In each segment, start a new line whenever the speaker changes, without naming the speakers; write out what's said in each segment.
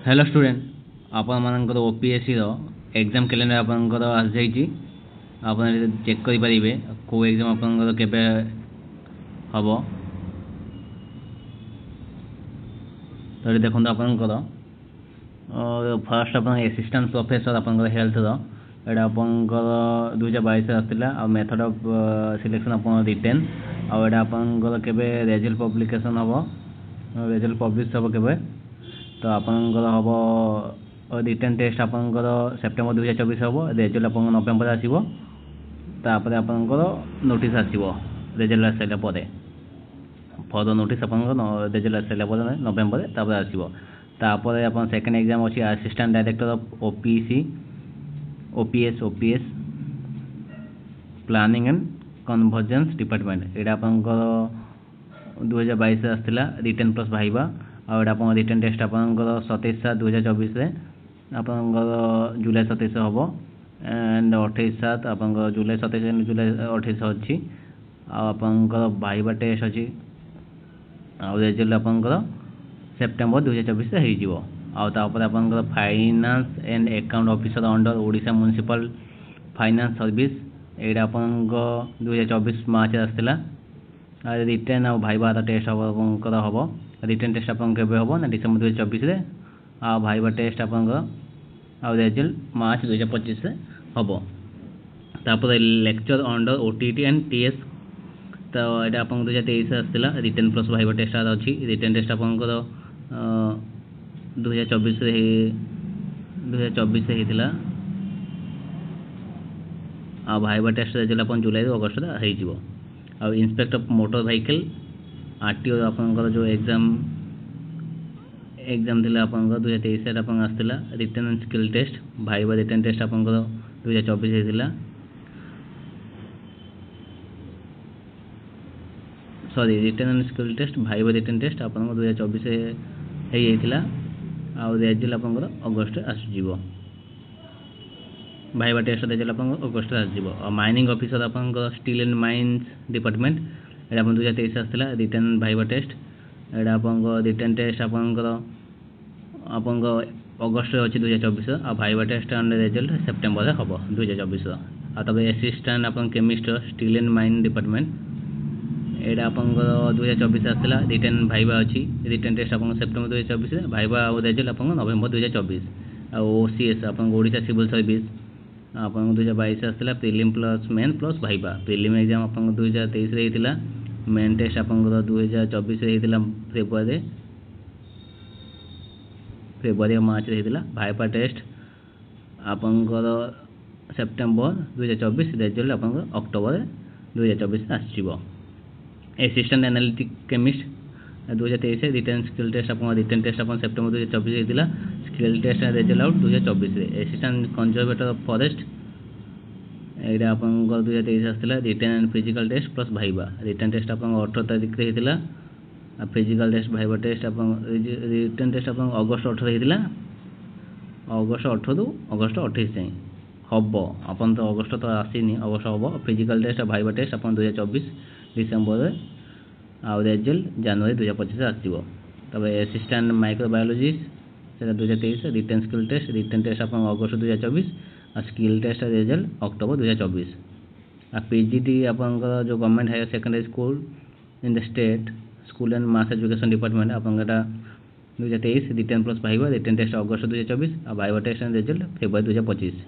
Hello student आपण मानकर OPSC exam calendar आपंकर आस जाइए आप चेक करेंगे कौ एग्जाम आपंकर केबे हम तो देखो आपंकर फर्स्ट आप असिस्टेंट प्रोफेसर आपंकर हेल्थ यहाँ आपंकर 2022 आसाला आ मेथड ऑफ सिलेक्शन आप रिटेन आटा आपंकर केबे रिजल्ट पब्लिकेशन हम रिजल्ट पब्लिश हम केबे तो आपंकर हम रिटेन टेस्ट आपंकर सेप्टेम्बर 2024 हम रिजल्ट आप नवेम्बर आसो तापर आपंकर नोटिस आसो रिजल्ट आसारा फर्दर नोटिस आपंकर रिजल्ट आसारा नवेम्बर तापर आसो तापर आप सेकेंड एग्जाम अच्छी assistant director of OPS planning and convergence department यहाँ आपंकर 2022 आसाला रिटेन प्लस भाइबा और आप रिटेन टेस्ट आपंकर 27/7/2024 आपंकर जुलाई 27 हम एंड 28/7 आपंकर जुलाई 27 जुलाई 28 अच्छी आपंकर भाइबा टेस्ट अच्छी रिजल्ट आपंकर सेप्टेम्बर 2024 होपर आपंकर finance and account officer under Odisha municipal finance service यहाँ आपंकर 2024 मार्च आसाला रिटेन और भाइबा टेस्ट आपंकर हम रिटेन टेस्ट आप हम ना डिसेम्बर 2024 आ भाइबा टेस्ट आपंकर रिजल्ट मार्च 2025 हम तापर lecture under OTT and TS तो यहाँ आप 2023 आसाला रिटेन प्लस भाइबा टेस्ट अच्छी रिटेन टेस्ट आपंकर 2024 होता आ भाइबा टेस्ट रिजल्ट आप जुलाई अगस्ट हो inspector of motor vehicle RTO आपंकर जो एग्जाम थी आपंकर 2023 आप आसाला written and skill test viva written test आपंकर 2024 होता sorry written and skill test viva written test आपंकर 2024 होता आ रिजल्ट आपंकर अगस्ट आसो भाइबा टेस्ट रिजल्ट आपंकर अगस्ट आसो माइनिंग ऑफिसर आपंकर स्टील एंड माइंस डिपार्टमेंट यहाँ आप 2023 आसाला रिटेन भाइबा टेस्ट यहाँ आपंकर रिटेन टेस्ट आपंकर अगस्ट अच्छी 2024 आ viva test and result September हम 2024 तब असिस्टेंट आप chemist steel and mine department यहाँ आपंकर 2024 आसाला रिटेन भाइबा अच्छी रिटेन टेस्ट आप सेप्टेम्बर 2024 भाइबा और रिजल्ट आप नवेम्बर 2024 आ ओसीएस आप ओडिशा सिविल सर्विस आप 2022 आसाला prelim plus main plus viva prelim exam आप 2023 होता मेन टेस्ट आप 2024 होता फेब्रुआरी मार्च होता भाइबा टेस्ट आपंकर सेप्टेम्बर 2024 रिजल्ट आप अक्टोबर 2024 आसो assistant analytic chemist 2023 written skill test आप रिटेन टेस्ट आप सेप्टेम्बर 2024 होता skill test result out 2024 assistant conservator of forest यहाँ आप 2023 आसाला written and physical test plus viva written test आप 18 तारीख होता फिजिकल टेस्ट भाइबा टेस्ट आप रिटेन टेस्ट आप अगस्ट 18 होता अगस्ट 18 रू अगस्ट 28 जाए हम आपन तो अगस्ट तो आसनी अगस्ट हम फिजिकल टेस्ट भाइबा टेस्ट आप 2024 डिसेम्बर आ रिजल्ट जनवरी 2025 आसो तब assistant microbiologist 2023 written skill test आप अगस्ट 2024 और स्किल टेस्ट रिजल्ट अक्टोबर 2024 आ पीजीटी आपंकर जो government higher secondary school in the state school and mass education department आपंकर 2023 written plus viva written test August 2024 और viva test and result February 2025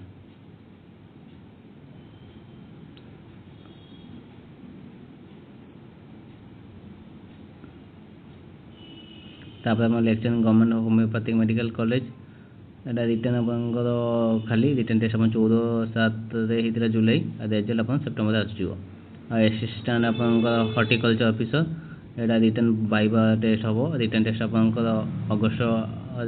तापर lecture government homeopathic medical college यहाँ written आपंकर खाली written test आप 14/7 होता जुलाई result आप सेप्टेम्बर आसो असिस्टेंट आपंकर हॉर्टिकल्चर ऑफिसर यहाँ रिटेन भाइबा टेस्ट हम रिटेन टेस्ट आपंकर अगस्ट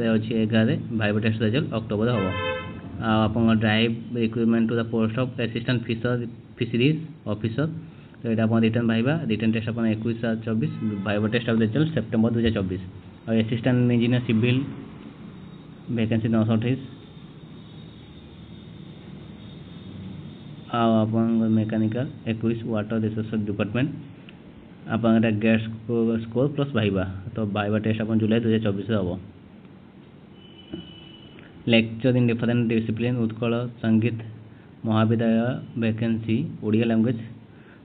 अच्छी 11 भाइबा टेस्ट रिजल्ट अक्टोबर हम आप drive recruitment to the post of assistant fisheries officer तो यहाँ आप रिटेन भाइबा रिटेन टेस्ट आप 21/24 viva test of result September 2024 और असिस्टेंट इंजीनियर सिविल वैकेंसी 928 आप मेकानिकल 21 वाटर रिसोर्स डिपार्टमेंट आप गेट स्कोर प्लस भाइबा तो भाइबा टेस्ट आप जुलाई 2024 हम lecture in different discipline Utkal Sangeet Mahavidyalaya vacancy Odia language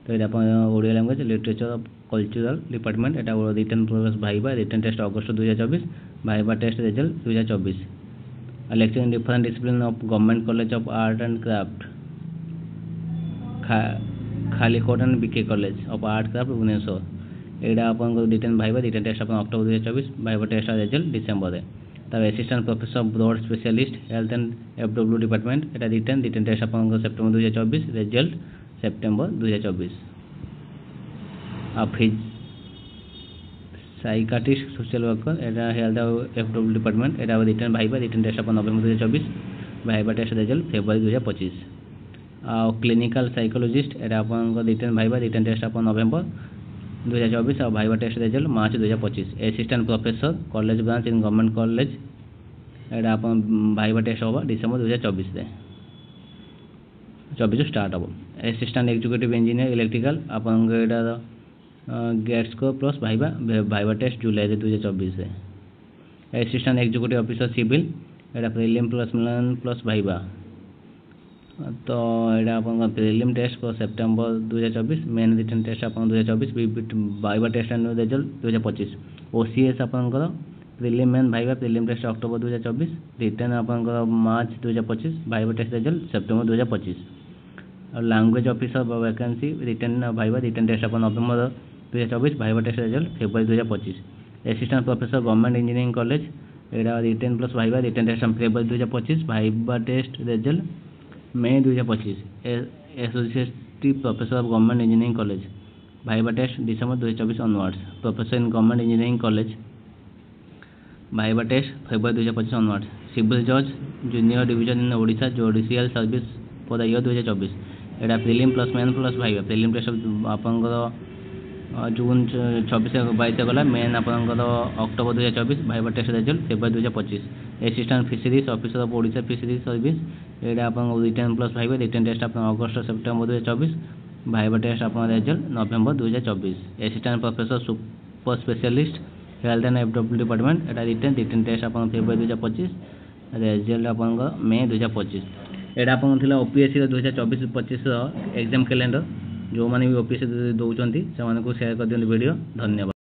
तो ये Odia language literature of cultural department एटा written progress viva written test August 2024 viva test result 2024 lecture in different discipline of government college of art and craft Khallikote and BK college of art craft Bhubaneswar यहाँ आप written viva written test आप October 2024 viva test result December तब assistant professor broad specialist health and FW department एटा written test आप September 2024 result September 2024 psychiatrist social worker एटा health FW department एटा written viva written test आप November 2024 viva test result February 2025 clinical psychologist एटा आप written viva written test आप November 2024 और viva test result March 2025 assistant professor college branch in government college एटा आप viva test होगा December 2024 start हम assistant executive engineer electrical आप GATE score plus viva test July 2024 assistant executive officer civil एटा prelim plus मिलन plus viva तो यहाँ आप प्रीलिम टेस्ट को सेप्टेम्बर 2024 मेन रिटर्न टेस्ट आप 2024 viva test and result 2025 OCS आप prelim main viva prelim test October 2024 written आप March 2025 viva test result September 2025 और language officer vacancy written viva written test आप November 2024 viva test result February 2025 assistant professor government engineering college यहाँ written plus viva written test February 2025 viva test result May 2025 associate professor of government engineering college viva test December 2024 onwards professor in government engineering college viva test February 2025 onwards civil जज junior division in Odisha judicial service for the year 2024 यहाँ prelim plus main plus viva prelim test आप June 24-22 गला main आप October 2024 viva test result February 2025 assistant fisheries officer of Odisha fisheries service यहाँ आप written plus viva written test आप अगस्त September 2024 viva test आप result November 2024 assistant professor super specialist health and FW department यहाँ written test आप February 2025 result आप मई 2025 यहाँ आप ओपीएससी 2024-25 एग्जाम कैलेंडर जो मैंने भी ओपीएससी दौरान से शेयर कर दिखाँ वीडियो धन्यवाद।